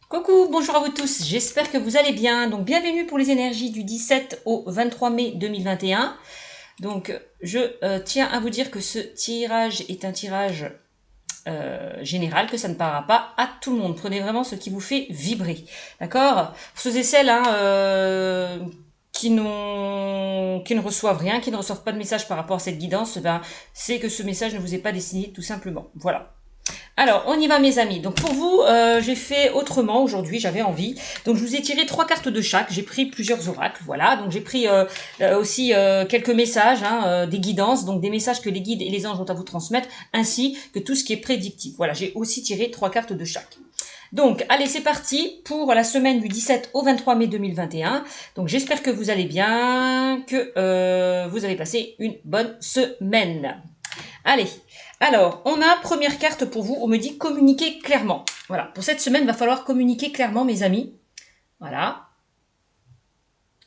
Coucou, bonjour à vous tous, j'espère que vous allez bien. Donc bienvenue pour les énergies du 17 au 23 mai 2021. Donc je tiens à vous dire que ce tirage est un tirage général, que ça ne parlera pas à tout le monde. Prenez vraiment ce qui vous fait vibrer. D'accord? Pour ceux et celles qui ne reçoivent rien, qui ne reçoivent pas de message par rapport à cette guidance, c'est que ce message ne vous est pas destiné tout simplement. Voilà. Alors, on y va mes amis. Donc pour vous, j'ai fait autrement aujourd'hui, j'avais envie. Donc je vous ai tiré 3 cartes de chaque, j'ai pris plusieurs oracles, voilà. Donc j'ai pris aussi quelques messages, des guidances, donc des messages que les guides et les anges ont à vous transmettre, ainsi que tout ce qui est prédictif. Voilà, j'ai aussi tiré 3 cartes de chaque. Donc, allez, c'est parti pour la semaine du 17 au 23 mai 2021. Donc, j'espère que vous allez bien, que vous avez passé une bonne semaine. Allez, alors, on a première carte pour vous, on me dit communiquer clairement. Voilà, pour cette semaine, il va falloir communiquer clairement, mes amis. Voilà.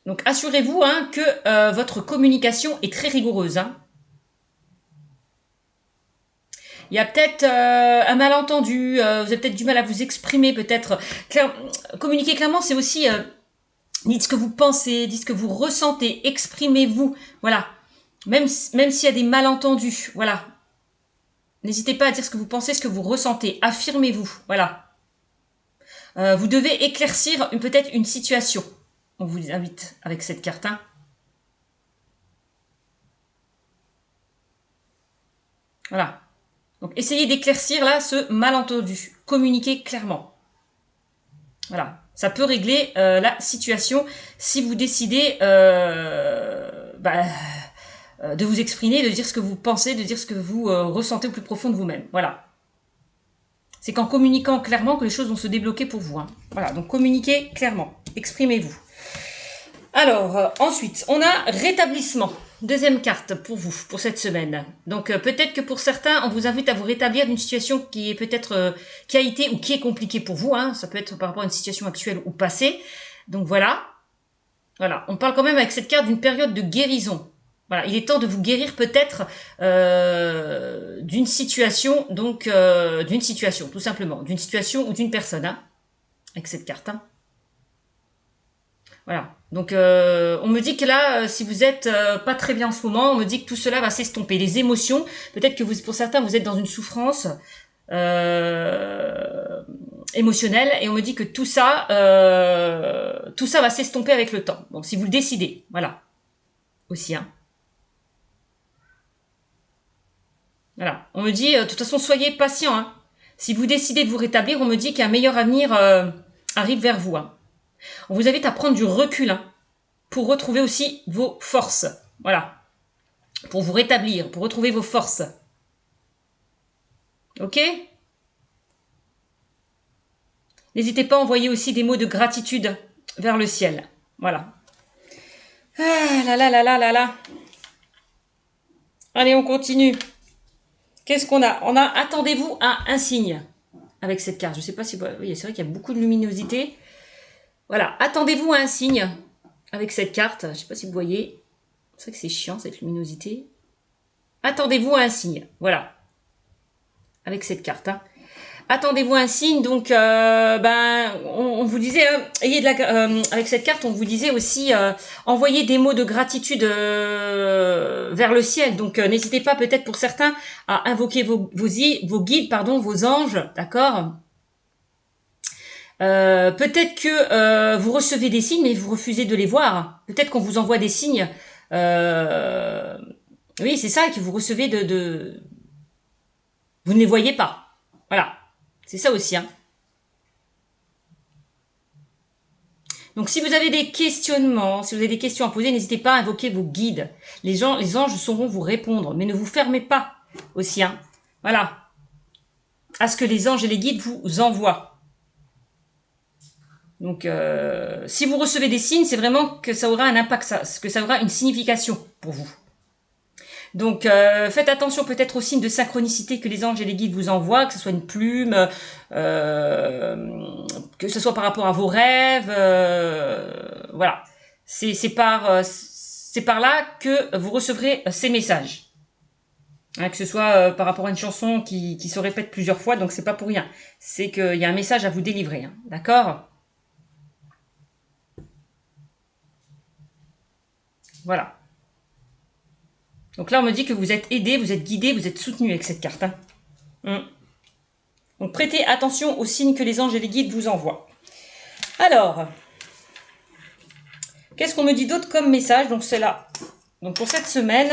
Donc, assurez-vous que votre communication est très rigoureuse. Il y a peut-être un malentendu, vous avez peut-être du mal à vous exprimer, peut-être. Communiquer clairement, c'est aussi... dites ce que vous pensez, dites ce que vous ressentez, exprimez-vous. Voilà. Même s'il y a des malentendus, voilà. N'hésitez pas à dire ce que vous pensez, ce que vous ressentez. Affirmez-vous. Voilà. Vous devez éclaircir peut-être une situation. On vous invite avec cette carte. Voilà. Donc essayez d'éclaircir là ce malentendu. Communiquez clairement. Voilà. Ça peut régler la situation si vous décidez de vous exprimer, de dire ce que vous pensez, de dire ce que vous ressentez au plus profond de vous-même. Voilà. C'est qu'en communiquant clairement que les choses vont se débloquer pour vous. Voilà, donc communiquez clairement, exprimez-vous. Alors, ensuite, on a rétablissement. Deuxième carte pour vous, pour cette semaine. Donc, peut-être que pour certains, on vous invite à vous rétablir d'une situation qui est peut-être, qui a été ou qui est compliquée pour vous. Ça peut être par rapport à une situation actuelle ou passée. Donc, voilà. Voilà, on parle quand même avec cette carte d'une période de guérison. Voilà, il est temps de vous guérir peut-être d'une situation, d'une situation, tout simplement, d'une situation ou d'une personne, avec cette carte. Voilà, donc on me dit que là, si vous êtes pas très bien en ce moment, on me dit que tout cela va s'estomper. Les émotions, peut-être que pour certains, vous êtes dans une souffrance émotionnelle, et on me dit que tout ça va s'estomper avec le temps. Bon, si vous le décidez, voilà, aussi, Voilà. On me dit, de toute façon, soyez patient. Si vous décidez de vous rétablir, on me dit qu'un meilleur avenir arrive vers vous. On vous invite à prendre du recul pour retrouver aussi vos forces. Voilà. Pour vous rétablir, pour retrouver vos forces. Ok? N'hésitez pas à envoyer aussi des mots de gratitude vers le ciel. Voilà. Ah là là là là là là. Allez, on continue. Qu'est-ce qu'on a? On a attendez-vous à un signe avec cette carte. Je ne sais pas si... Oui, c'est vrai qu'il y a beaucoup de luminosité. Voilà, attendez-vous à un signe avec cette carte. Je ne sais pas si vous voyez. C'est vrai que c'est chiant, cette luminosité. Attendez-vous à un signe. Voilà. Avec cette carte. Attendez-vous à un signe. Donc, on vous disait, ayez avec cette carte, on vous disait aussi, envoyez des mots de gratitude vers le ciel. Donc, n'hésitez pas peut-être pour certains à invoquer vos guides, vos anges, d'accord. Peut-être que vous recevez des signes, mais vous refusez de les voir. Peut-être qu'on vous envoie des signes. Oui, c'est ça, que vous recevez vous ne les voyez pas. Voilà. C'est ça aussi. Donc, si vous avez des questionnements, si vous avez des questions à poser, n'hésitez pas à invoquer vos guides. Les anges sauront vous répondre, mais ne vous fermez pas aussi. Voilà. À ce que les anges et les guides vous envoient. Donc, si vous recevez des signes, c'est vraiment que ça aura un impact, que ça aura une signification pour vous. Donc, faites attention peut-être aux signes de synchronicité que les anges et les guides vous envoient, que ce soit une plume, que ce soit par rapport à vos rêves, voilà. C'est par là que vous recevrez ces messages. Hein, que ce soit par rapport à une chanson qui se répète plusieurs fois, donc c'est pas pour rien. C'est qu'il y a un message à vous délivrer, hein, d'accord? Voilà. Donc là, on me dit que vous êtes aidé, vous êtes guidé, vous êtes soutenu avec cette carte. Hein. Donc prêtez attention aux signes que les anges et les guides vous envoient. Alors, qu'est-ce qu'on me dit d'autre comme message? Donc c'est là. Donc pour cette semaine,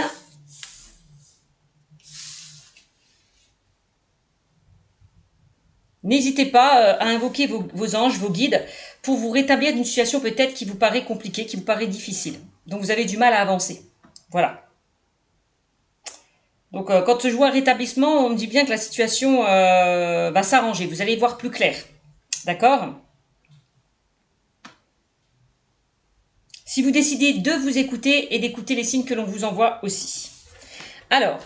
n'hésitez pas à invoquer vos anges, vos guides, pour vous rétablir d'une situation peut-être qui vous paraît compliquée, qui vous paraît difficile. Donc vous avez du mal à avancer. Voilà. Donc quand je vois un rétablissement, on me dit bien que la situation va s'arranger. Vous allez y voir plus clair. D'accord? Si vous décidez de vous écouter et d'écouter les signes que l'on vous envoie aussi. Alors,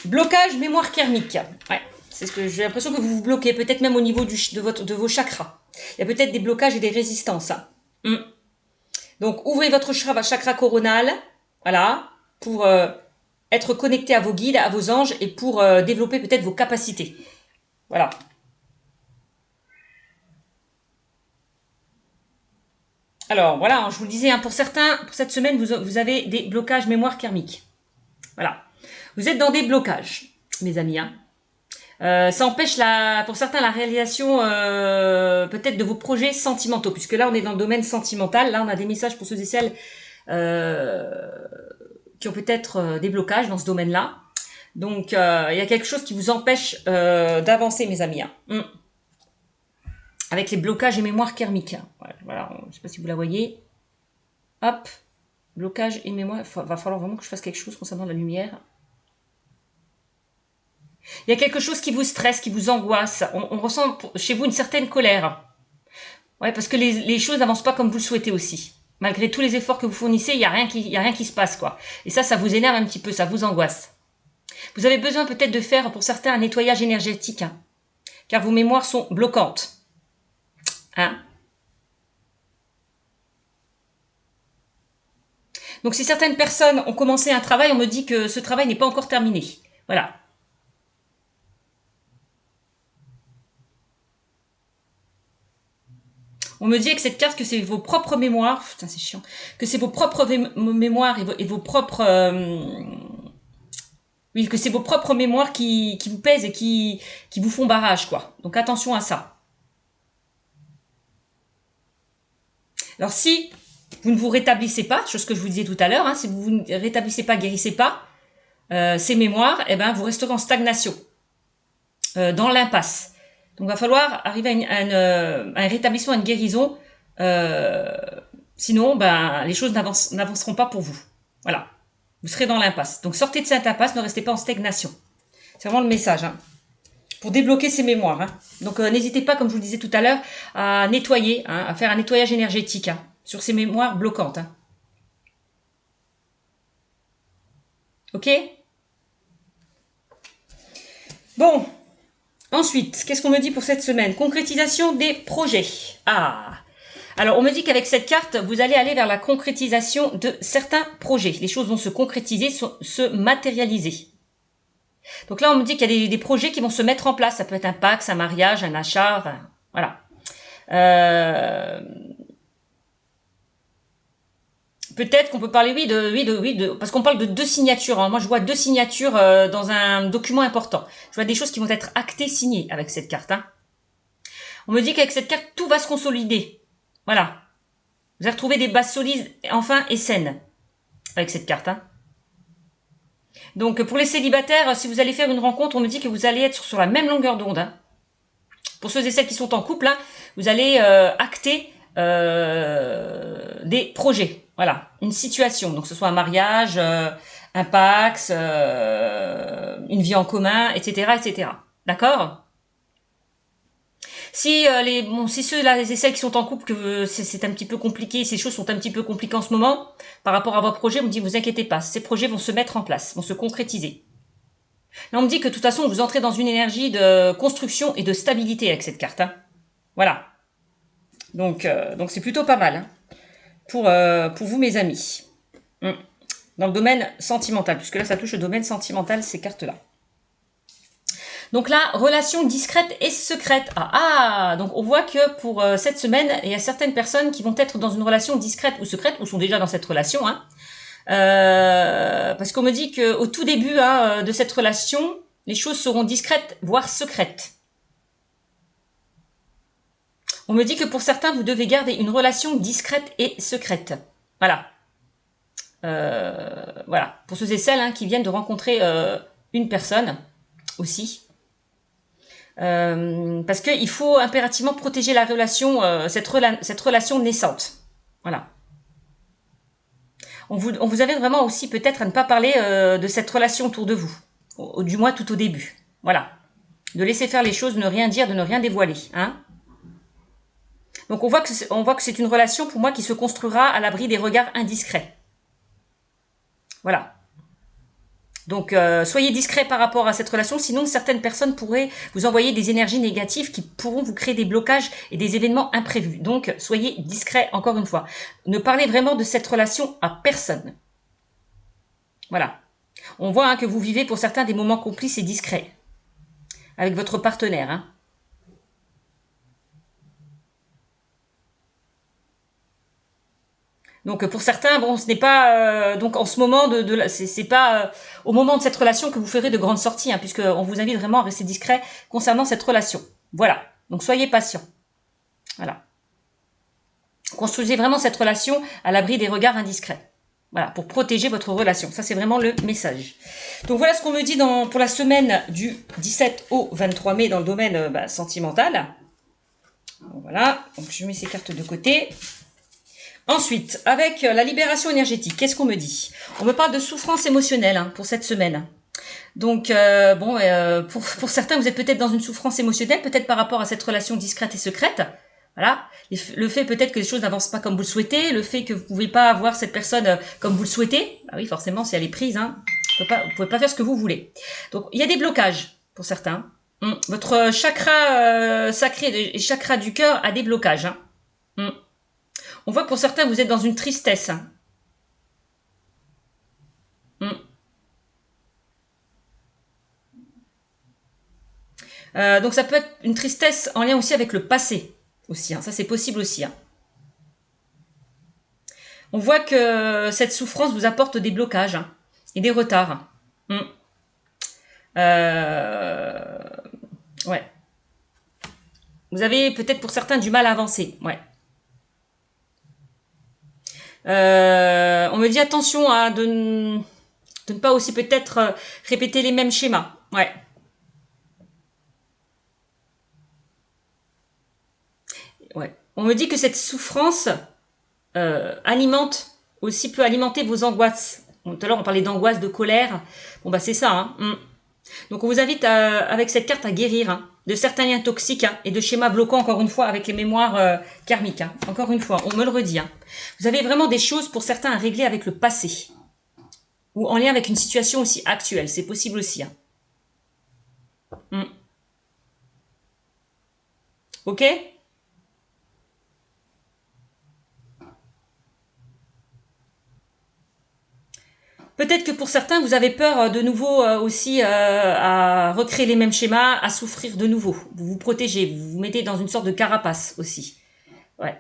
blocage mémoire karmique. Ouais, c'est ce que j'ai l'impression que vous vous bloquez, peut-être même au niveau de vos chakras. Il y a peut-être des blocages et des résistances. Donc, ouvrez votre chakra coronal, voilà, pour être connecté à vos guides, à vos anges et pour développer peut-être vos capacités. Voilà. Alors, voilà, je vous le disais, hein, pour certains, pour cette semaine, vous avez des blocages mémoire karmique. Voilà. Vous êtes dans des blocages, mes amis. Hein. Ça empêche pour certains la réalisation peut-être de vos projets sentimentaux, puisque là on est dans le domaine sentimental. Là on a des messages pour ceux et celles qui ont peut-être des blocages dans ce domaine-là. Donc il y a quelque chose qui vous empêche d'avancer, mes amis. Hein. Avec les blocages et mémoire karmique. Voilà, je ne sais pas si vous la voyez. Hop, blocage et mémoire. Va falloir vraiment que je fasse quelque chose concernant la lumière. Il y a quelque chose qui vous stresse, qui vous angoisse. On ressent chez vous une certaine colère. Ouais, parce que les choses n'avancent pas comme vous le souhaitez aussi. Malgré tous les efforts que vous fournissez, il n'y a rien qui se passe, quoi. Et ça vous énerve un petit peu, ça vous angoisse. Vous avez besoin peut-être de faire, pour certains, un nettoyage énergétique, hein, car vos mémoires sont bloquantes. Hein? Donc si certaines personnes ont commencé un travail, on me dit que ce travail n'est pas encore terminé. Voilà. On me dit avec cette carte que c'est vos propres mémoires, putain c'est chiant, que c'est vos propres mémoires et vos propres... oui, que c'est vos propres mémoires qui vous pèsent et qui vous font barrage, quoi. Donc attention à ça. Alors si vous ne vous rétablissez pas, chose que je vous disais tout à l'heure, hein, si vous ne rétablissez pas, guérissez pas ces mémoires, eh ben, vous resterez en stagnation, dans l'impasse. Donc il va falloir arriver à un rétablissement, à une guérison, sinon ben, les choses n'avanceront pas pour vous. Voilà, vous serez dans l'impasse. Donc sortez de cette impasse, ne restez pas en stagnation. C'est vraiment le message, hein, pour débloquer ces mémoires. Hein. Donc n'hésitez pas, comme je vous le disais tout à l'heure, à nettoyer, hein, à faire un nettoyage énergétique hein, sur ces mémoires bloquantes. Hein. Ok? Bon, ensuite, qu'est-ce qu'on me dit pour cette semaine? Concrétisation des projets. Ah, alors on me dit qu'avec cette carte, vous allez aller vers la concrétisation de certains projets. Les choses vont se concrétiser, se matérialiser. Donc là, on me dit qu'il y a des projets qui vont se mettre en place. Ça peut être un Pacs, un mariage, un achat, enfin, voilà. Peut-être qu'on peut parler, parce qu'on parle de 2 signatures. Hein. Moi, je vois 2 signatures dans un document important. Je vois des choses qui vont être actées, signées avec cette carte. Hein. On me dit qu'avec cette carte, tout va se consolider. Voilà. Vous allez retrouver des bases solides, enfin, et saines avec cette carte. Hein. Donc, pour les célibataires, si vous allez faire une rencontre, on me dit que vous allez être sur la même longueur d'onde. Hein. Pour ceux et celles qui sont en couple, hein, vous allez acter des projets. Voilà, une situation. Donc, que ce soit un mariage, un Pacs, une vie en commun, etc., etc. D'accord ? Si si ceux-là et celles qui sont en couple, que c'est un petit peu compliqué, ces choses sont un petit peu compliquées en ce moment, par rapport à vos projets, on me dit, vous inquiétez pas, ces projets vont se mettre en place, vont se concrétiser. Là, on me dit que de toute façon, vous entrez dans une énergie de construction et de stabilité avec cette carte. Hein. Voilà. Donc c'est plutôt pas mal hein, pour vous, mes amis. dans le domaine sentimental, puisque là, ça touche le domaine sentimental, ces cartes-là. Donc là, relation discrète et secrète. Donc on voit que pour cette semaine, il y a certaines personnes qui vont être dans une relation discrète ou secrète, ou sont déjà dans cette relation. Parce qu'on me dit qu'au tout début de cette relation, les choses seront discrètes, voire secrètes. On me dit que pour certains, vous devez garder une relation discrète et secrète. Voilà. Voilà. Pour ceux et celles qui viennent de rencontrer une personne aussi. Parce qu'il faut impérativement protéger la relation, cette relation naissante. Voilà. On vous invite vraiment aussi peut-être à ne pas parler de cette relation autour de vous, du moins tout au début. Voilà. De laisser faire les choses, de ne rien dire, de ne rien dévoiler. Donc on voit que c'est une relation pour moi qui se construira à l'abri des regards indiscrets. Voilà. Donc, soyez discret par rapport à cette relation, sinon certaines personnes pourraient vous envoyer des énergies négatives qui pourront vous créer des blocages et des événements imprévus. Donc, soyez discret encore une fois. Ne parlez vraiment de cette relation à personne. Voilà. On voit que vous vivez pour certains des moments complices et discrets avec votre partenaire. Donc pour certains, bon, ce n'est pas donc en ce moment c'est pas au moment de cette relation que vous ferez de grandes sorties, puisque on vous invite vraiment à rester discret concernant cette relation. Voilà. Donc soyez patient. Voilà. Construisez vraiment cette relation à l'abri des regards indiscrets. Voilà, pour protéger votre relation. Ça, c'est vraiment le message. Donc voilà ce qu'on me dit pour la semaine du 17 au 23 mai dans le domaine sentimental. Donc, voilà. Donc je mets ces cartes de côté. Ensuite, avec la libération énergétique, qu'est-ce qu'on me dit? On me parle de souffrance émotionnelle pour cette semaine. Donc, pour certains, vous êtes peut-être dans une souffrance émotionnelle, peut-être par rapport à cette relation discrète et secrète. Voilà. Le fait peut-être que les choses n'avancent pas comme vous le souhaitez, le fait que vous ne pouvez pas avoir cette personne comme vous le souhaitez. Ah oui, forcément, si elle est prise, vous ne pouvez pas faire ce que vous voulez. Donc, il y a des blocages pour certains. Votre chakra sacré et chakra du cœur a des blocages. On voit que pour certains, vous êtes dans une tristesse. Donc ça peut être une tristesse en lien aussi avec le passé. Aussi, ça c'est possible aussi. On voit que cette souffrance vous apporte des blocages et des retards. Ouais. Vous avez peut-être pour certains du mal à avancer. Ouais. On me dit attention de ne pas aussi peut-être répéter les mêmes schémas. Ouais. Ouais. On me dit que cette souffrance peut alimenter vos angoisses. Tout à l'heure, on parlait d'angoisse, de colère. Bon, c'est ça. Donc, on vous invite avec cette carte à guérir de certains liens toxiques et de schémas bloquants, encore une fois, avec les mémoires karmiques. Encore une fois, on me le redit. Vous avez vraiment des choses pour certains à régler avec le passé. Ou en lien avec une situation aussi actuelle. C'est possible aussi. Ok ? Peut-être que pour certains, vous avez peur de nouveau aussi à recréer les mêmes schémas, à souffrir de nouveau. Vous vous protégez, vous vous mettez dans une sorte de carapace aussi. Ouais.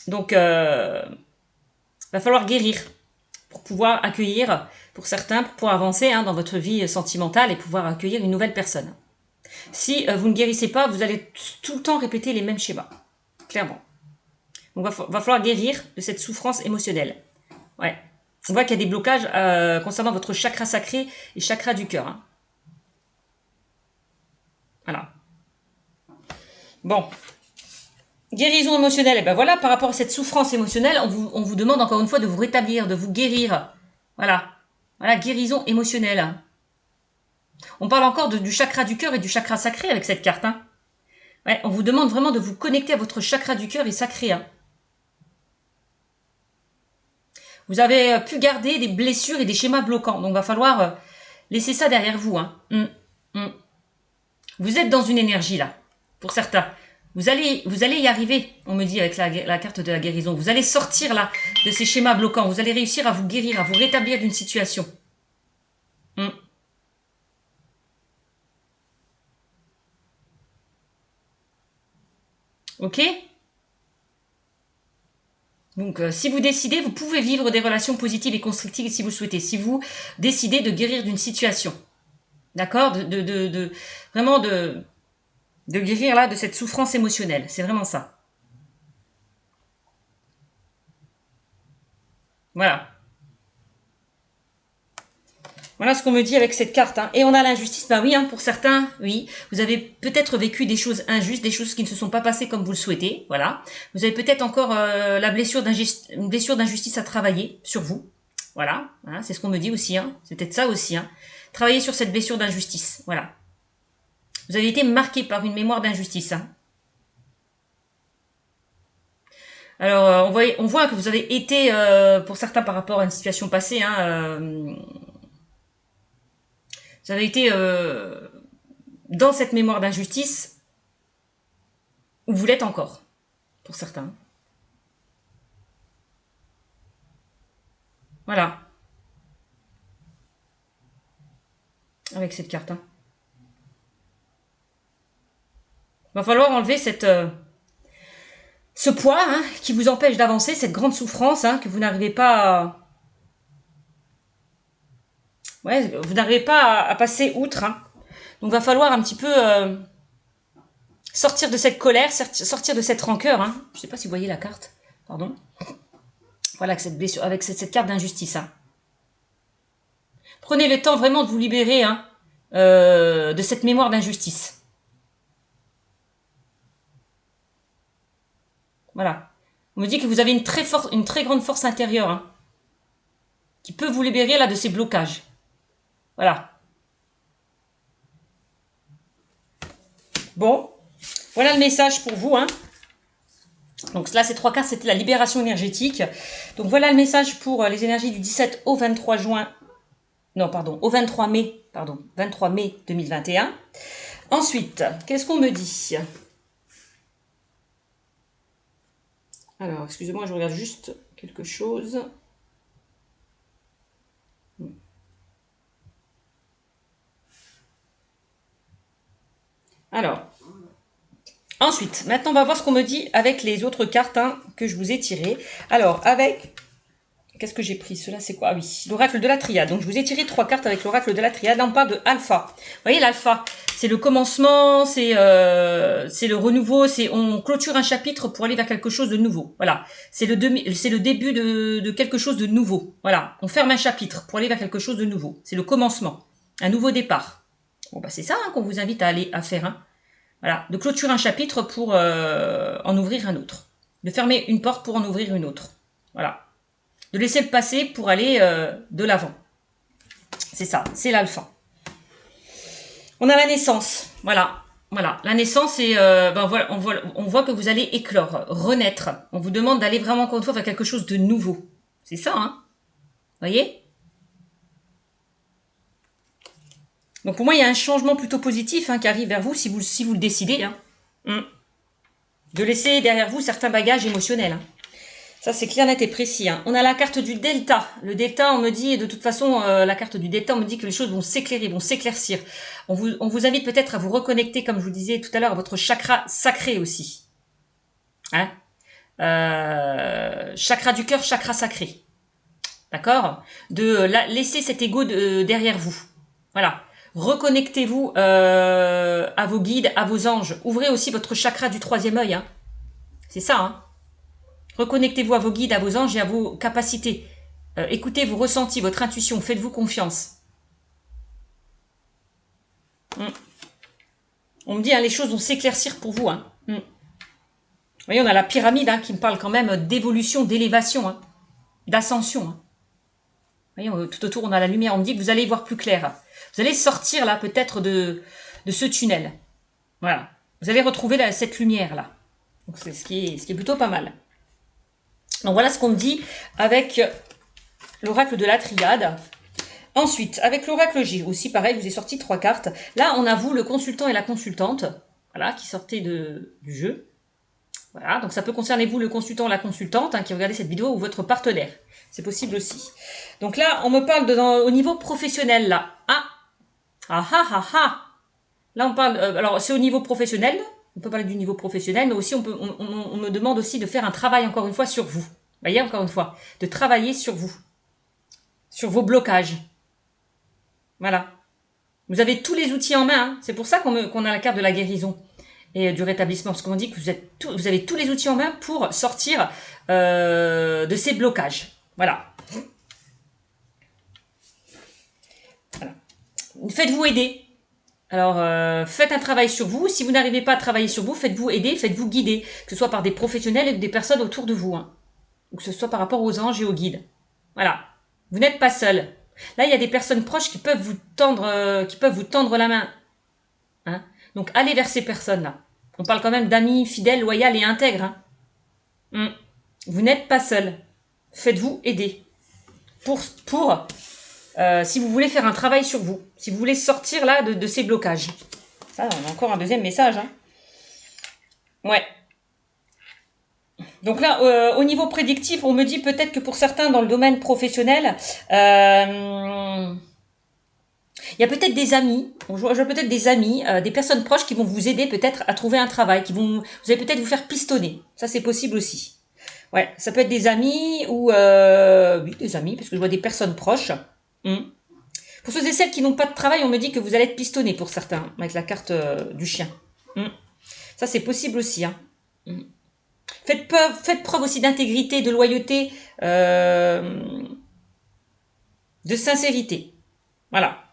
Donc, va falloir guérir pour pouvoir accueillir, pour certains, pour pouvoir avancer dans votre vie sentimentale et pouvoir accueillir une nouvelle personne. Si vous ne guérissez pas, vous allez tout le temps répéter les mêmes schémas. Clairement. Donc, va falloir guérir de cette souffrance émotionnelle. Ouais. On voit qu'il y a des blocages concernant votre chakra sacré et chakra du cœur. Voilà. Bon. Guérison émotionnelle. Et ben voilà, par rapport à cette souffrance émotionnelle, on vous demande encore une fois de vous rétablir, de vous guérir. Voilà. Voilà, guérison émotionnelle. On parle encore du chakra du cœur et du chakra sacré avec cette carte. Ouais, on vous demande vraiment de vous connecter à votre chakra du cœur et sacré. Vous avez pu garder des blessures et des schémas bloquants. Donc, il va falloir laisser ça derrière vous. Vous êtes dans une énergie, là, pour certains. Vous allez y arriver, on me dit avec la carte de la guérison. Vous allez sortir là de ces schémas bloquants. Vous allez réussir à vous guérir, à vous rétablir d'une situation. Ok? Donc, si vous décidez, vous pouvez vivre des relations positives et constructives si vous le souhaitez. Si vous décidez de guérir d'une situation. D'accord? Vraiment de guérir là de cette souffrance émotionnelle. C'est vraiment ça. Voilà. Voilà ce qu'on me dit avec cette carte. Hein. Et on a l'injustice. Ben oui, hein, pour certains, oui. Vous avez peut-être vécu des choses injustes, des choses qui ne se sont pas passées comme vous le souhaitez. Voilà. Vous avez peut-être encore une blessure d'injustice à travailler sur vous. Voilà. Hein, c'est ce qu'on me dit aussi. Hein. C'est peut-être ça aussi. Hein. Travailler sur cette blessure d'injustice. Voilà. Vous avez été marqué par une mémoire d'injustice. Hein. Alors, on voit que vous avez été, pour certains par rapport à une situation passée, hein, vous avez été dans cette mémoire d'injustice où vous l'êtes encore, pour certains. Voilà. Avec cette carte. Hein. Va falloir enlever ce poids hein, qui vous empêche d'avancer, cette grande souffrance hein, que vous n'arrivez pas à... Ouais, vous n'arrivez pas à passer outre. Hein. Donc, va falloir un petit peu sortir de cette colère, sortir de cette rancœur. Hein. Je ne sais pas si vous voyez la carte. Pardon. Voilà, avec cette blessure, avec cette carte d'injustice. Hein. Prenez le temps vraiment de vous libérer hein, de cette mémoire d'injustice. Voilà. On me dit que vous avez une très grande force intérieure hein, qui peut vous libérer là de ces blocages. Voilà. Bon, voilà le message pour vous. Hein. Donc là, ces trois cartes, c'était la libération énergétique. Donc voilà le message pour les énergies du 17 au 23 juin. Non, pardon, au 23 mai, 2021. Ensuite, qu'est-ce qu'on me dit? Alors, excusez-moi, je regarde juste quelque chose. Alors, ensuite, maintenant, on va voir ce qu'on me dit avec les autres cartes hein, que je vous ai tirées. Alors, avec... Qu'est-ce que j'ai pris? Cela, c'est quoi? Ah oui, l'oracle de la triade. Donc, je vous ai tiré 3 cartes avec l'oracle de la triade. Là, on parle de alpha. Vous voyez, l'alpha, c'est le commencement, c'est le renouveau, on clôture un chapitre pour aller vers quelque chose de nouveau. Voilà, c'est le début de quelque chose de nouveau. Voilà, on ferme un chapitre pour aller vers quelque chose de nouveau. C'est le commencement, un nouveau départ. Bon, bah, c'est ça hein, qu'on vous invite à faire. Hein. Voilà, de clôturer un chapitre pour en ouvrir un autre. De fermer une porte pour en ouvrir une autre. Voilà. De laisser le passé pour aller de l'avant. C'est ça, c'est l'alpha. On a la naissance, voilà. Voilà, la naissance, c'est, voilà, on voit que vous allez éclore, renaître. On vous demande d'aller vraiment, encore une fois, vers quelque chose de nouveau. C'est ça, hein. Voyez? Donc pour moi, il y a un changement plutôt positif hein, qui arrive vers vous si vous le décidez. Hein. De laisser derrière vous certains bagages émotionnels. Hein. Ça, c'est clair, net et précis. Hein. On a la carte du delta. Le delta, on me dit, de toute façon, la carte du delta, on me dit que les choses vont s'éclairer, vont s'éclaircir. On vous invite peut-être à vous reconnecter, comme je vous disais tout à l'heure, à votre chakra sacré aussi. Hein chakra du cœur, chakra sacré. D'accord? De laisser cet ego derrière vous. Voilà. Reconnectez-vous à vos guides, à vos anges. Ouvrez aussi votre chakra du 3e œil. Hein. C'est ça, hein. Reconnectez-vous à vos guides, à vos anges et à vos capacités. Écoutez vos ressentis, votre intuition. Faites-vous confiance. On me dit, hein, les choses vont s'éclaircir pour vous. Hein. Vous voyez, on a la pyramide hein, qui me parle quand même d'évolution, d'élévation, hein, d'ascension. Hein. Vous voyez, tout autour, on a la lumière. On me dit que vous allez y voir plus clair. Vous allez sortir là peut-être de ce tunnel. Voilà. Vous allez retrouver cette lumière-là. Donc c'est ce qui est plutôt pas mal. Donc voilà ce qu'on me dit avec l'oracle de la triade. Ensuite, avec l'oracle J, aussi pareil, je vous ai sorti 3 cartes. Là, on a vous, le consultant et la consultante. voilà, qui sortait du jeu. Voilà, donc ça peut concerner vous, le consultant, la consultante, hein, qui regardez cette vidéo, ou votre partenaire. C'est possible aussi. Donc là, on me parle au niveau professionnel, là. Ah. Là, on parle... alors, c'est au niveau professionnel. On peut parler du niveau professionnel, mais aussi, on me demande aussi de faire un travail, encore une fois, sur vous. Vous voyez, encore une fois, de travailler sur vous. Sur vos blocages. Voilà. Vous avez tous les outils en main. Hein. C'est pour ça qu'on a la carte de la guérison et du rétablissement. Parce qu'on dit que vous avez tous les outils en main pour sortir de ces blocages. Voilà. Faites-vous aider. Alors, faites un travail sur vous. Si vous n'arrivez pas à travailler sur vous, faites-vous aider, faites-vous guider. Que ce soit par des professionnels ou des personnes autour de vous. Hein. Ou que ce soit par rapport aux anges et aux guides. Voilà. Vous n'êtes pas seul. Là, il y a des personnes proches qui peuvent vous tendre la main. Hein. Donc, allez vers ces personnes-là. On parle quand même d'amis fidèles, loyaux et intègres. Hein. Vous n'êtes pas seul. Faites-vous aider. Si vous voulez faire un travail sur vous. Si vous voulez sortir là de ces blocages. Ça, on a encore un deuxième message. Hein. Ouais. Donc là, au niveau prédictif, on me dit peut-être que pour certains dans le domaine professionnel, il y a peut-être des amis, je vois peut-être des amis, des personnes proches qui vont vous aider peut-être à trouver un travail, vous allez peut-être vous faire pistonner. Ça, c'est possible aussi. Ouais, ça peut être des amis ou... oui, des amis, parce que je vois des personnes proches. Pour ceux et celles qui n'ont pas de travail, on me dit que vous allez être pistonné pour certains, avec la carte du chien. Ça, c'est possible aussi. Hein. Faites preuve aussi d'intégrité, de loyauté, de sincérité. Voilà.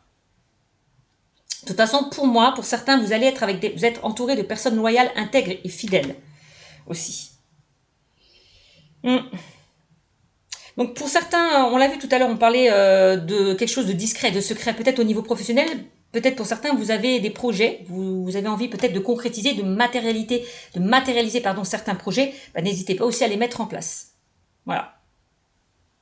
De toute façon, pour moi, pour certains, vous allez être vous êtes entouré de personnes loyales, intègres et fidèles aussi. Donc pour certains, on l'a vu tout à l'heure, on parlait de quelque chose de discret, de secret, peut-être au niveau professionnel. Peut-être pour certains, vous avez des projets, vous avez envie peut-être de concrétiser, de matérialiser certains projets. N'hésitez pas aussi à les mettre en place. Voilà.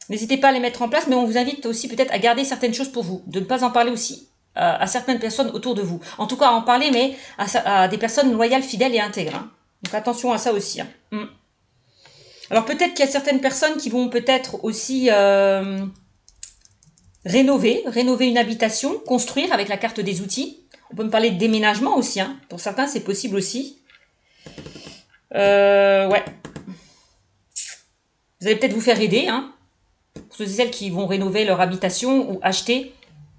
N'hésitez pas à les mettre en place, mais on vous invite aussi peut-être à garder certaines choses pour vous, de ne pas en parler aussi à certaines personnes autour de vous. En tout cas, à en parler, mais à des personnes loyales, fidèles et intègres. Hein. Donc attention à ça aussi. Hein. Alors peut-être qu'il y a certaines personnes qui vont peut-être aussi rénover une habitation, construire avec la carte des outils. On peut me parler de déménagement aussi. Hein. Pour certains, c'est possible aussi. Ouais. Vous allez peut-être vous faire aider. Hein. Pour ceux et celles qui vont rénover leur habitation ou acheter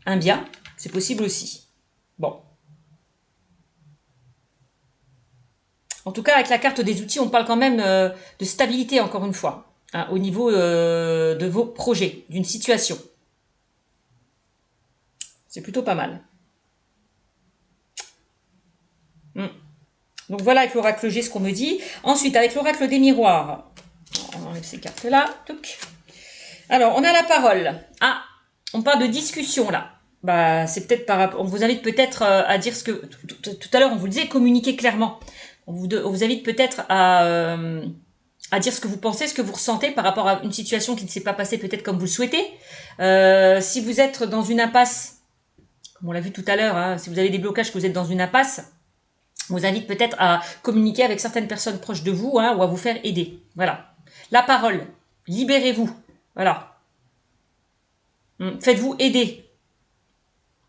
un bien, c'est possible aussi. Bon. En tout cas, avec la carte des outils, on parle quand même de stabilité, encore une fois, hein, au niveau de vos projets, d'une situation. C'est plutôt pas mal. Donc voilà avec l'oracle G ce qu'on me dit. Ensuite, avec l'oracle des miroirs, on enlève ces cartes-là. Alors, on a la parole. Ah, on parle de discussion là. C'est peut-être par rapport. On vous invite peut-être à dire ce que. Tout à l'heure, on vous le disait, communiquer clairement. On vous invite peut-être à dire ce que vous pensez, ce que vous ressentez par rapport à une situation qui ne s'est pas passée peut-être comme vous le souhaitez. Si vous êtes dans une impasse, comme on l'a vu tout à l'heure, hein, si vous avez des blocages, que vous êtes dans une impasse, on vous invite peut-être à communiquer avec certaines personnes proches de vous, hein, ou à vous faire aider. Voilà. La parole. Libérez-vous. Voilà. Faites-vous aider.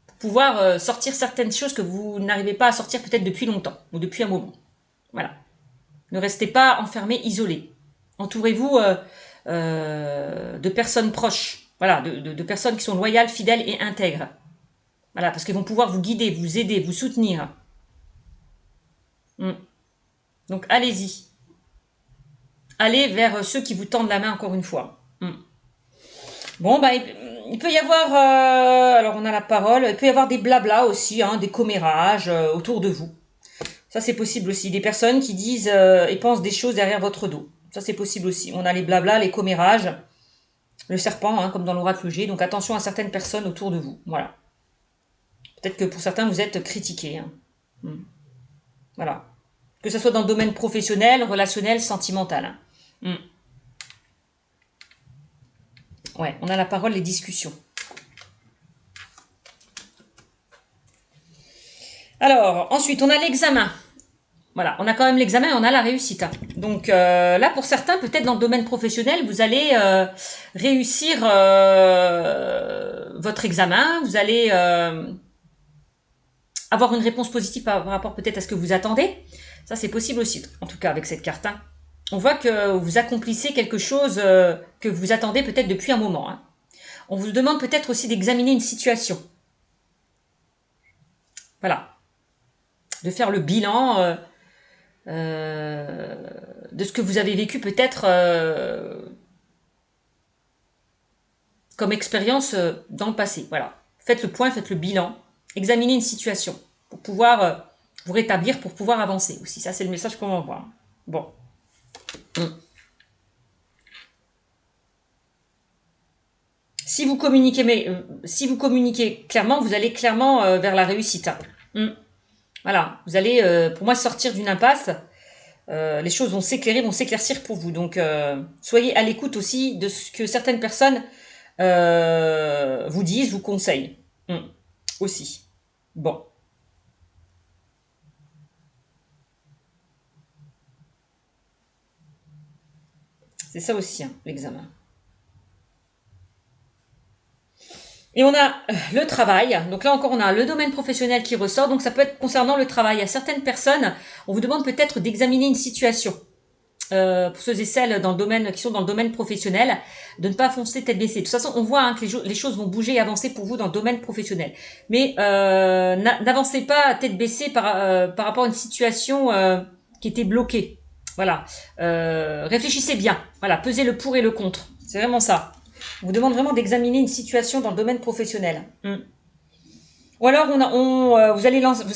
Pour pouvoir sortir certaines choses que vous n'arrivez pas à sortir peut-être depuis longtemps, ou depuis un moment. Voilà. Ne restez pas enfermés, isolés. Entourez-vous de personnes proches. Voilà, de personnes qui sont loyales, fidèles et intègres. Voilà, parce qu'ils vont pouvoir vous guider, vous aider, vous soutenir. Donc, allez-y. Allez vers ceux qui vous tendent la main, encore une fois. Bon, il peut y avoir... alors, on a la parole. Il peut y avoir des blablas aussi, hein, des commérages autour de vous. Ça, c'est possible aussi. Des personnes qui disent et pensent des choses derrière votre dos. Ça, c'est possible aussi. On a les blablas, les commérages, le serpent, hein, comme dans l'oracle G. Donc, attention à certaines personnes autour de vous. Voilà. Peut-être que pour certains, vous êtes critiqués. Hein. Voilà. Que ce soit dans le domaine professionnel, relationnel, sentimental. Hein. Ouais, on a la parole, les discussions. Alors, ensuite, on a l'examen. Voilà, on a quand même l'examen et on a la réussite. Hein. Donc là, pour certains, peut-être dans le domaine professionnel, vous allez réussir votre examen, vous allez avoir une réponse positive par rapport peut-être à ce que vous attendez. Ça, c'est possible aussi, en tout cas avec cette carte. Hein. On voit que vous accomplissez quelque chose que vous attendez peut-être depuis un moment. Hein. On vous demande peut-être aussi d'examiner une situation. Voilà. De faire le bilan de ce que vous avez vécu peut-être comme expérience dans le passé. Voilà. Faites le point, faites le bilan. Examinez une situation pour pouvoir vous rétablir, pour pouvoir avancer aussi. Ça, c'est le message qu'on m'envoie. Bon. Si vous communiquez clairement, vous allez clairement vers la réussite. Voilà, vous allez, pour moi, sortir d'une impasse. Les choses vont s'éclairer, vont s'éclaircir pour vous. Donc, soyez à l'écoute aussi de ce que certaines personnes vous disent, vous conseillent. Aussi. Bon. C'est ça aussi, hein, l'examen. Et on a le travail. Donc là encore, on a le domaine professionnel qui ressort. Donc ça peut être concernant le travail. À certaines personnes, on vous demande peut-être d'examiner une situation. Pour ceux et celles dans le domaine, qui sont dans le domaine professionnel, de ne pas foncer tête baissée. De toute façon, on voit hein, que les choses vont bouger et avancer pour vous dans le domaine professionnel. Mais n'avancez pas tête baissée par rapport à une situation qui était bloquée. Voilà. Réfléchissez bien. Voilà. Pesez le pour et le contre. C'est vraiment ça. On vous demande vraiment d'examiner une situation dans le domaine professionnel. Ou alors vous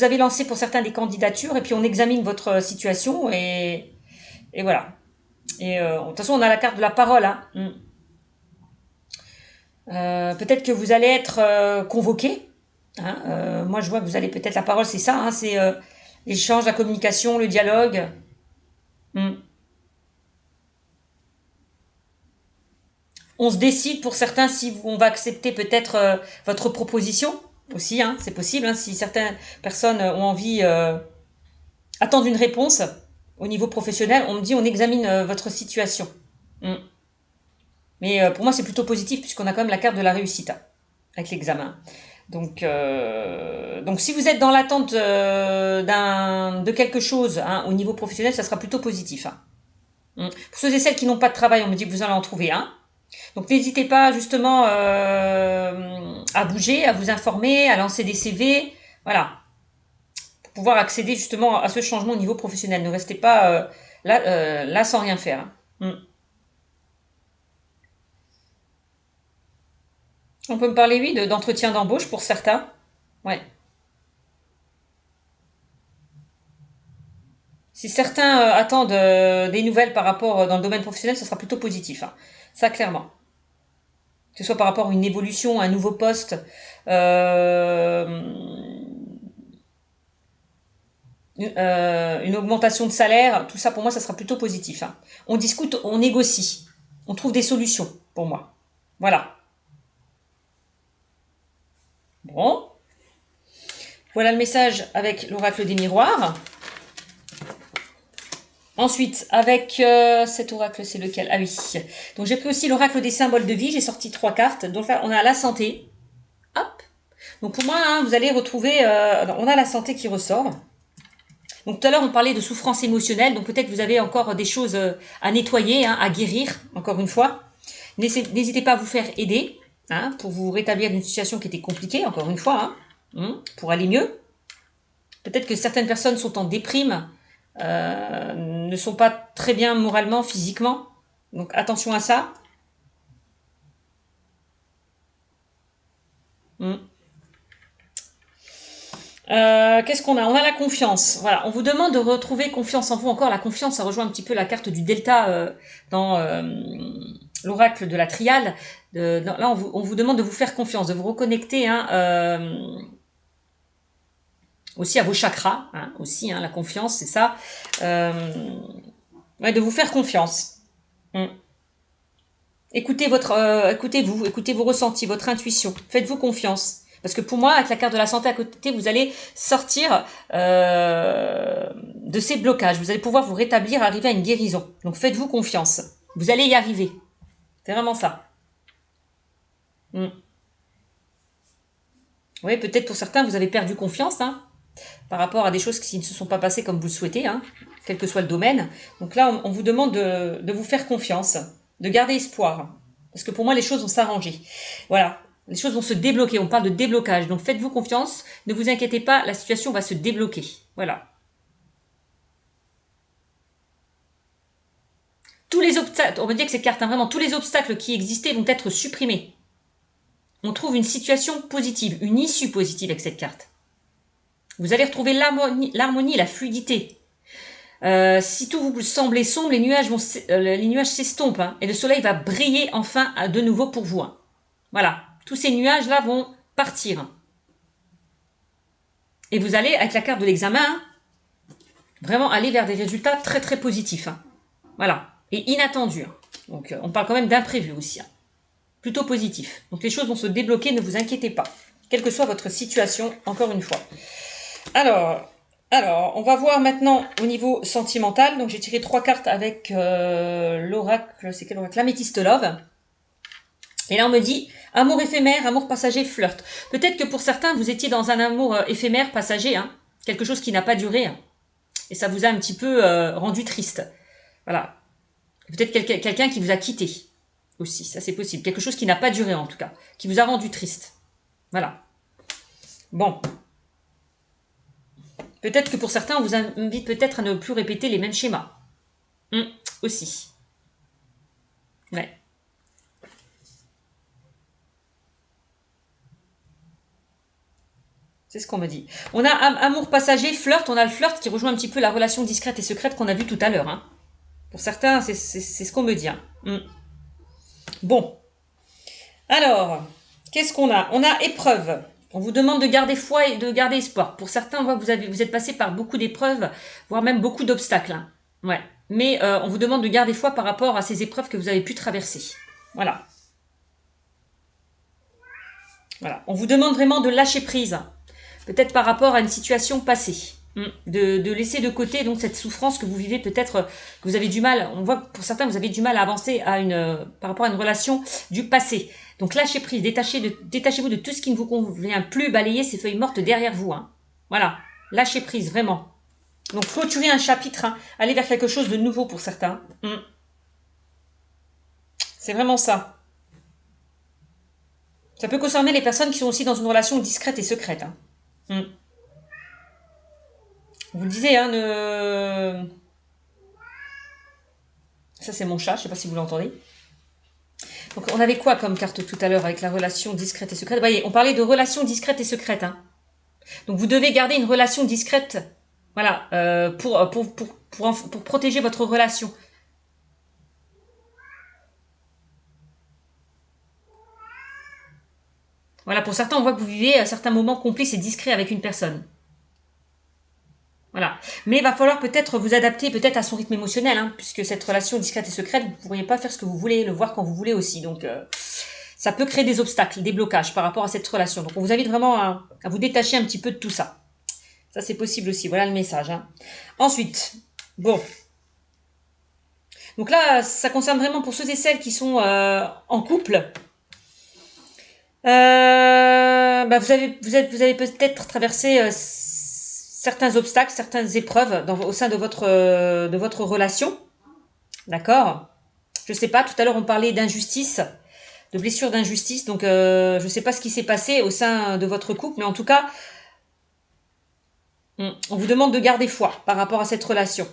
avez lancé pour certains des candidatures et puis on examine votre situation et voilà. Et de toute façon, on a la carte de la parole. Hein. Peut-être que vous allez être convoqué. Hein. Moi, je vois que vous allez peut-être la parole, c'est ça. Hein, c'est l'échange, la communication, le dialogue. On se décide pour certains si on va accepter peut-être votre proposition aussi. Hein, c'est possible. Hein, si certaines personnes ont envie, attendent une réponse au niveau professionnel, on me dit on examine votre situation. Mais pour moi, c'est plutôt positif puisqu'on a quand même la carte de la réussite hein, avec l'examen. Donc si vous êtes dans l'attente de quelque chose hein, au niveau professionnel, ça sera plutôt positif. Hein. Pour ceux et celles qui n'ont pas de travail, on me dit que vous allez en trouver un. Donc n'hésitez pas justement à bouger, à vous informer, à lancer des CV. Voilà. Pour pouvoir accéder justement à ce changement au niveau professionnel. Ne restez pas là sans rien faire. Hein. On peut me parler, oui, d'entretien d'embauche pour certains. Ouais. Si certains attendent des nouvelles par rapport dans le domaine professionnel, ce sera plutôt positif. Hein. Ça, clairement. Que ce soit par rapport à une évolution, à un nouveau poste, une augmentation de salaire, tout ça pour moi, ça sera plutôt positif. Hein. On discute, on négocie, on trouve des solutions pour moi. Voilà. Bon. Voilà le message avec l'oracle des miroirs. Ensuite, avec cet oracle, c'est lequel? Ah oui. Donc j'ai pris aussi l'oracle des symboles de vie. J'ai sorti 3 cartes. Donc là, on a la santé. Hop. Donc pour moi, hein, vous allez retrouver... on a la santé qui ressort. Donc tout à l'heure, on parlait de souffrance émotionnelle. Donc peut-être vous avez encore des choses à nettoyer, hein, à guérir, encore une fois. N'hésitez pas à vous faire aider hein, pour vous rétablir d'une situation qui était compliquée, encore une fois, hein, pour aller mieux. Peut-être que certaines personnes sont en déprime, ne sont pas très bien moralement, physiquement. Donc attention à ça. Qu'est-ce qu'on a? On a la confiance. Voilà, on vous demande de retrouver confiance en vous. Encore la confiance, ça rejoint un petit peu la carte du delta dans l'oracle de la triade. Là, on vous demande de vous faire confiance, de vous reconnecter aussi à vos chakras. Hein, aussi, hein, la confiance, c'est ça. Ouais, de vous faire confiance. Écoutez écoutez-vous, écoutez vos ressentis, votre intuition. Faites-vous confiance. Parce que pour moi, avec la carte de la santé à côté, vous allez sortir de ces blocages. Vous allez pouvoir vous rétablir, arriver à une guérison. Donc faites-vous confiance. Vous allez y arriver. C'est vraiment ça. Oui, peut-être pour certains, vous avez perdu confiance par rapport à des choses qui ne se sont pas passées comme vous le souhaitez, quel que soit le domaine. Donc là, on vous demande de vous faire confiance, de garder espoir. Parce que pour moi, les choses vont s'arranger. Voilà, les choses vont se débloquer. On parle de déblocage. Donc faites-vous confiance, ne vous inquiétez pas, la situation va se débloquer. Voilà. Tous les obstacles, on va dire que cette carte, vraiment, tous les obstacles qui existaient vont être supprimés. On trouve une situation positive, une issue positive avec cette carte. Vous allez retrouver l'harmonie, la fluidité. Si tout vous semblait sombre, les nuages s'estompent et le soleil va briller enfin de nouveau pour vous. Voilà, tous ces nuages-là vont partir. Et vous allez, avec la carte de l'examen, vraiment aller vers des résultats très très positifs. Voilà, et inattendus. Donc on parle quand même d'imprévu aussi. Plutôt positif. Donc les choses vont se débloquer, ne vous inquiétez pas. Quelle que soit votre situation, encore une fois. Alors, on va voir maintenant au niveau sentimental. Donc j'ai tiré 3 cartes avec l'oracle, c'est quel oracle? L'améthyste Love. Et là on me dit, amour éphémère, amour passager, flirt. Peut-être que pour certains, vous étiez dans un amour éphémère, passager, quelque chose qui n'a pas duré. Et ça vous a un petit peu rendu triste. Voilà. Peut-être quelqu'un qui vous a quitté aussi, ça c'est possible. Quelque chose qui n'a pas duré en tout cas, qui vous a rendu triste. Voilà. Bon. Peut-être que pour certains, on vous invite peut-être à ne plus répéter les mêmes schémas. Aussi. Ouais. C'est ce qu'on me dit. On a amour passager, flirt. On a le flirt qui rejoint un petit peu la relation discrète et secrète qu'on a vue tout à l'heure. Pour certains, c'est ce qu'on me dit. Bon. Alors, qu'est-ce qu'on a? On a épreuve. On vous demande de garder foi et de garder espoir. Pour certains, on voit que vous êtes passé par beaucoup d'épreuves, voire même beaucoup d'obstacles. Ouais. Mais on vous demande de garder foi par rapport à ces épreuves que vous avez pu traverser. Voilà. Voilà. On vous demande vraiment de lâcher prise. Peut-être par rapport à une situation passée. De laisser de côté donc cette souffrance que vous vivez, peut-être que vous avez du mal. On voit que pour certains, vous avez du mal à avancer par rapport à une relation du passé. Donc lâchez prise, détachez-vous de tout ce qui ne vous convient plus, balayez ces feuilles mortes derrière vous. Voilà, lâchez prise, vraiment. Donc clôturez un chapitre, allez vers quelque chose de nouveau pour certains. C'est vraiment ça. Ça peut concerner les personnes qui sont aussi dans une relation discrète et secrète. Vous le disiez, ça c'est mon chat, je ne sais pas si vous l'entendez. Donc on avait quoi comme carte tout à l'heure avec la relation discrète et secrète? Vous voyez, on parlait de relation discrète et secrète. Donc vous devez garder une relation discrète, voilà, pour protéger votre relation. Voilà, pour certains, on voit que vous vivez à certains moments complices et discrets avec une personne. Voilà. Mais il va falloir peut-être vous adapter peut-être à son rythme émotionnel, puisque cette relation discrète et secrète, vous ne pourriez pas faire ce que vous voulez, le voir quand vous voulez aussi. Donc, ça peut créer des obstacles, des blocages par rapport à cette relation. Donc, on vous invite vraiment à vous détacher un petit peu de tout ça. Ça, c'est possible aussi. Voilà le message. Ensuite, bon. Donc là, ça concerne vraiment pour ceux et celles qui sont en couple. Vous avez peut-être traversé certains obstacles, certaines épreuves au sein de votre relation. D'accord? Je sais pas, tout à l'heure on parlait d'injustice, de blessures d'injustice, donc je sais pas ce qui s'est passé au sein de votre couple, mais en tout cas, on vous demande de garder foi par rapport à cette relation.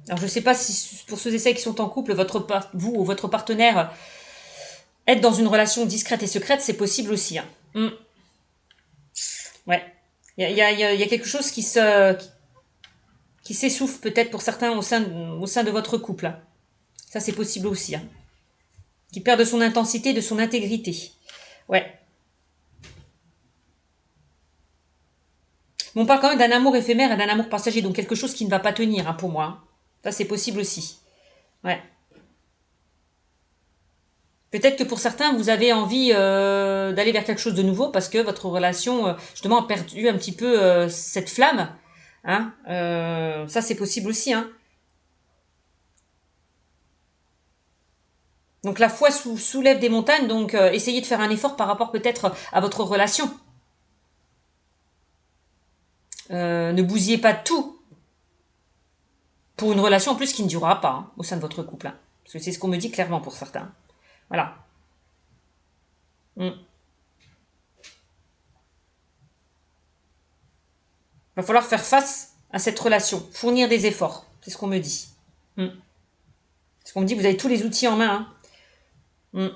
Alors je sais pas si pour ceux et celles qui sont en couple, vous ou votre partenaire être dans une relation discrète et secrète, c'est possible aussi. Ouais. Il y a quelque chose qui s'essouffle peut-être pour certains au sein de votre couple. Ça, c'est possible aussi. Qui perd de son intensité, de son intégrité. Ouais. Mais on parle quand même d'un amour éphémère et d'un amour passager, donc quelque chose qui ne va pas tenir pour moi. Ça, c'est possible aussi. Ouais. Peut-être que pour certains, vous avez envie d'aller vers quelque chose de nouveau parce que votre relation, justement, a perdu un petit peu cette flamme. Hein. Ça, c'est possible aussi. Hein. Donc la foi soulève des montagnes, donc essayez de faire un effort par rapport peut-être à votre relation. Ne bousillez pas tout pour une relation en plus qui ne durera pas hein, au sein de votre couple. Hein. Parce que c'est ce qu'on me dit clairement pour certains. Voilà. Va falloir faire face à cette relation, fournir des efforts. C'est ce qu'on me dit. Ce qu'on me dit, vous avez tous les outils en main. Hein.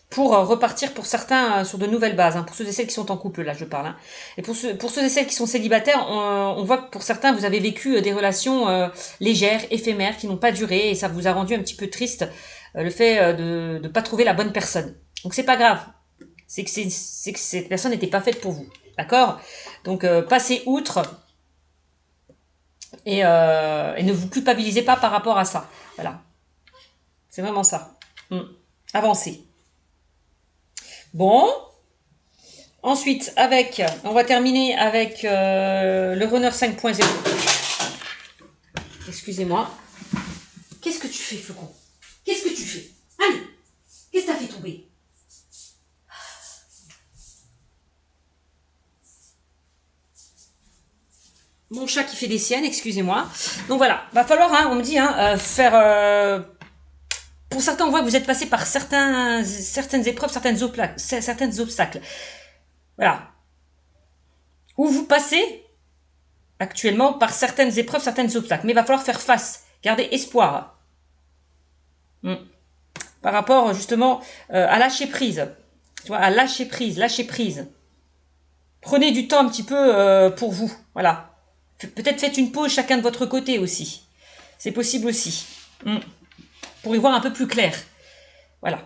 Pour repartir pour certains sur de nouvelles bases. Hein. Pour ceux et celles qui sont en couple, là je parle. Hein. Et pour ceux et celles qui sont célibataires, on voit que pour certains, vous avez vécu des relations légères, éphémères, qui n'ont pas duré, et ça vous a rendu un petit peu triste le fait de ne pas trouver la bonne personne. Donc c'est pas grave. C'est que cette personne n'était pas faite pour vous. D'accord? Donc passez outre et ne vous culpabilisez pas par rapport à ça. Voilà. C'est vraiment ça. Avancez. Bon. Ensuite, on va terminer avec le Runner 5.0. Excusez-moi. Qu'est-ce que tu fais, Flocon? Qu'est-ce que tu fais? Allez, qu'est-ce que t'as fait tomber? Mon chat qui fait des siennes, excusez-moi. Donc voilà, va falloir, hein, on me dit, hein, faire... pour certains, on voit que vous êtes passé par certaines épreuves, certains obstacles. Voilà. Ou vous passez actuellement par certaines épreuves, certains obstacles. Mais il va falloir faire face. Garder espoir. Par rapport justement à lâcher prise. Tu vois, à lâcher prise, lâcher prise. Prenez du temps un petit peu pour vous. Voilà. Peut-être faites une pause chacun de votre côté aussi. C'est possible aussi. Pour y voir un peu plus clair. Voilà.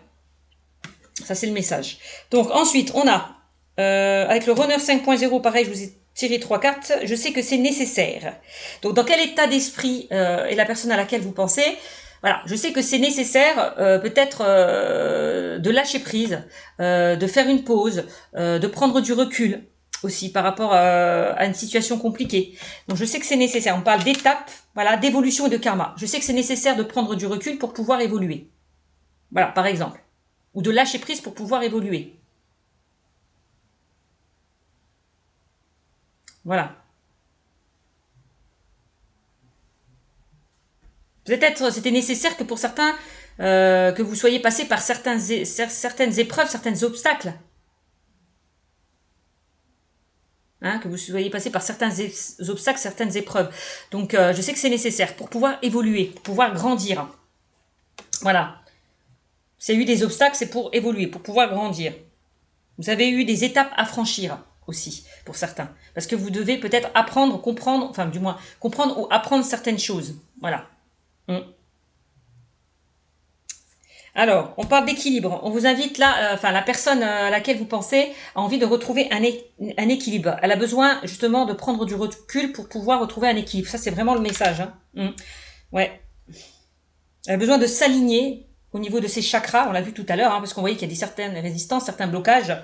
Ça, c'est le message. Donc, ensuite, on a, avec le Runner 5.0, pareil, je vous ai tiré 3 cartes. Je sais que c'est nécessaire. Donc, dans quel état d'esprit est la personne à laquelle vous pensez? Voilà, je sais que c'est nécessaire, peut-être, de lâcher prise, de faire une pause, de prendre du recul aussi par rapport à une situation compliquée. Donc, je sais que c'est nécessaire. On parle d'étapes, voilà, d'évolution et de karma. Je sais que c'est nécessaire de prendre du recul pour pouvoir évoluer. Voilà, par exemple. Ou de lâcher prise pour pouvoir évoluer. Voilà. Peut-être c'était nécessaire que pour certains, que vous soyez passé par certaines épreuves, certains obstacles. Hein, que vous soyez passé par certains obstacles, certaines épreuves. Donc, je sais que c'est nécessaire pour pouvoir évoluer, pour pouvoir grandir. Voilà. S'il y a eu des obstacles, c'est pour évoluer, pour pouvoir grandir. Vous avez eu des étapes à franchir aussi, pour certains. Parce que vous devez peut-être apprendre, comprendre, enfin du moins, comprendre ou apprendre certaines choses. Voilà. Alors, on parle d'équilibre. On vous invite là, enfin la personne à laquelle vous pensez a envie de retrouver un équilibre. Elle a besoin justement de prendre du recul pour pouvoir retrouver un équilibre. Ça, c'est vraiment le message. Hein. Ouais. Elle a besoin de s'aligner au niveau de ses chakras. On l'a vu tout à l'heure, hein, parce qu'on voyait qu'il y a certaines résistances, certains blocages.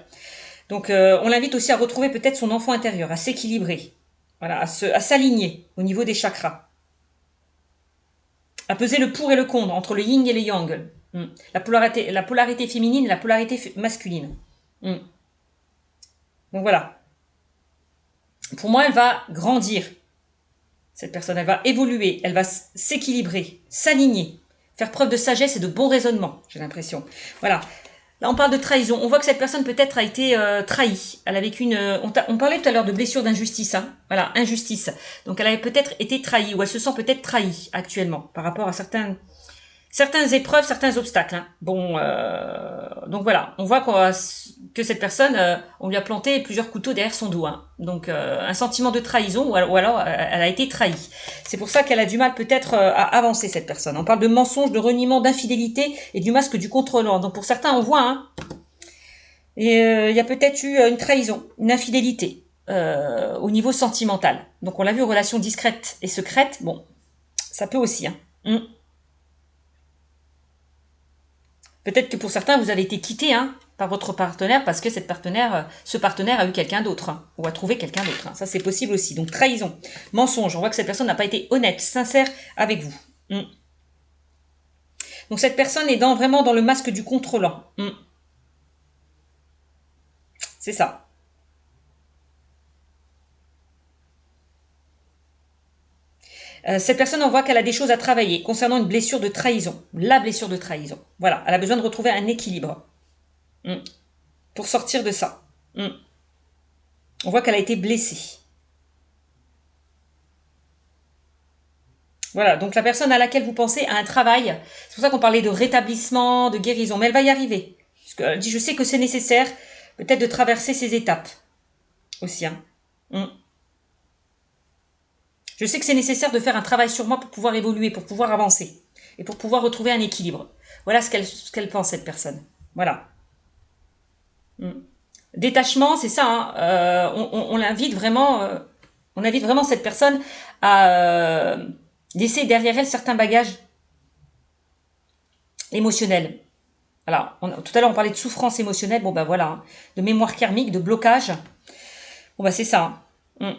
Donc, on l'invite aussi à retrouver peut-être son enfant intérieur, à s'équilibrer. Voilà, à s'aligner au niveau des chakras. À peser le pour et le contre entre le yin et le yang. La polarité féminine et la polarité masculine. Donc voilà. Pour moi, elle va grandir. Cette personne, elle va évoluer, elle va s'équilibrer, s'aligner, faire preuve de sagesse et de bon raisonnement, j'ai l'impression. Voilà. Là, on parle de trahison. On voit que cette personne peut-être a été trahie. Elle a vécu on parlait tout à l'heure de blessure d'injustice. Hein. Voilà, injustice. Donc, elle a peut-être été trahie ou elle se sent peut-être trahie actuellement par rapport à certaines épreuves, certains obstacles. Hein. Bon, donc voilà, on voit que cette personne, on lui a planté plusieurs couteaux derrière son dos. Hein. Donc un sentiment de trahison ou alors elle a été trahie. C'est pour ça qu'elle a du mal peut-être à avancer cette personne. On parle de mensonge, de reniement, d'infidélité et du masque du contrôlant. Donc pour certains, on voit, hein, et il y a peut-être eu une trahison, une infidélité au niveau sentimental. Donc on l'a vu, relation discrète et secrète. Bon, ça peut aussi. Hein. Peut-être que pour certains, vous avez été quitté hein, par votre partenaire parce que ce partenaire a eu quelqu'un d'autre hein, ou a trouvé quelqu'un d'autre. Hein. Ça, c'est possible aussi. Donc, trahison, mensonge. On voit que cette personne n'a pas été honnête, sincère avec vous. Donc, cette personne est vraiment dans le masque du contrôlant. C'est ça. Cette personne, on voit qu'elle a des choses à travailler concernant une blessure de trahison. La blessure de trahison. Voilà, elle a besoin de retrouver un équilibre pour sortir de ça. On voit qu'elle a été blessée. Voilà, donc la personne à laquelle vous pensez a un travail. C'est pour ça qu'on parlait de rétablissement, de guérison. Mais elle va y arriver. Parce qu'elle dit, je sais que c'est nécessaire peut-être de traverser ces étapes aussi. Hein. Je sais que c'est nécessaire de faire un travail sur moi pour pouvoir évoluer, pour pouvoir avancer et pour pouvoir retrouver un équilibre. Voilà ce qu'elle pense, cette personne. Voilà. Détachement, c'est ça. Hein. On invite vraiment cette personne à laisser derrière elle certains bagages émotionnels. Alors, tout à l'heure, on parlait de souffrance émotionnelle. Bon, ben voilà. Hein. De mémoire karmique, de blocage. Bon, ben c'est ça. Hein.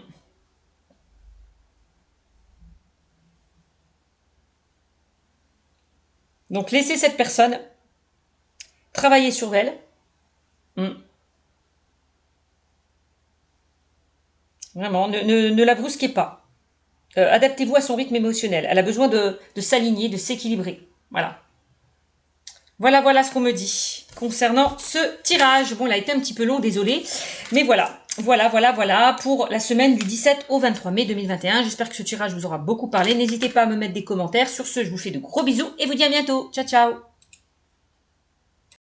Donc, laissez cette personne travailler sur elle. Vraiment, ne la brusquez pas. Adaptez-vous à son rythme émotionnel. Elle a besoin de s'aligner, de s'équilibrer. Voilà. Voilà ce qu'on me dit concernant ce tirage. Bon, il a été un petit peu long, désolé. Mais voilà pour la semaine du 17 au 23 mai 2021. J'espère que ce tirage vous aura beaucoup parlé. N'hésitez pas à me mettre des commentaires. Sur ce, je vous fais de gros bisous et vous dis à bientôt. Ciao, ciao.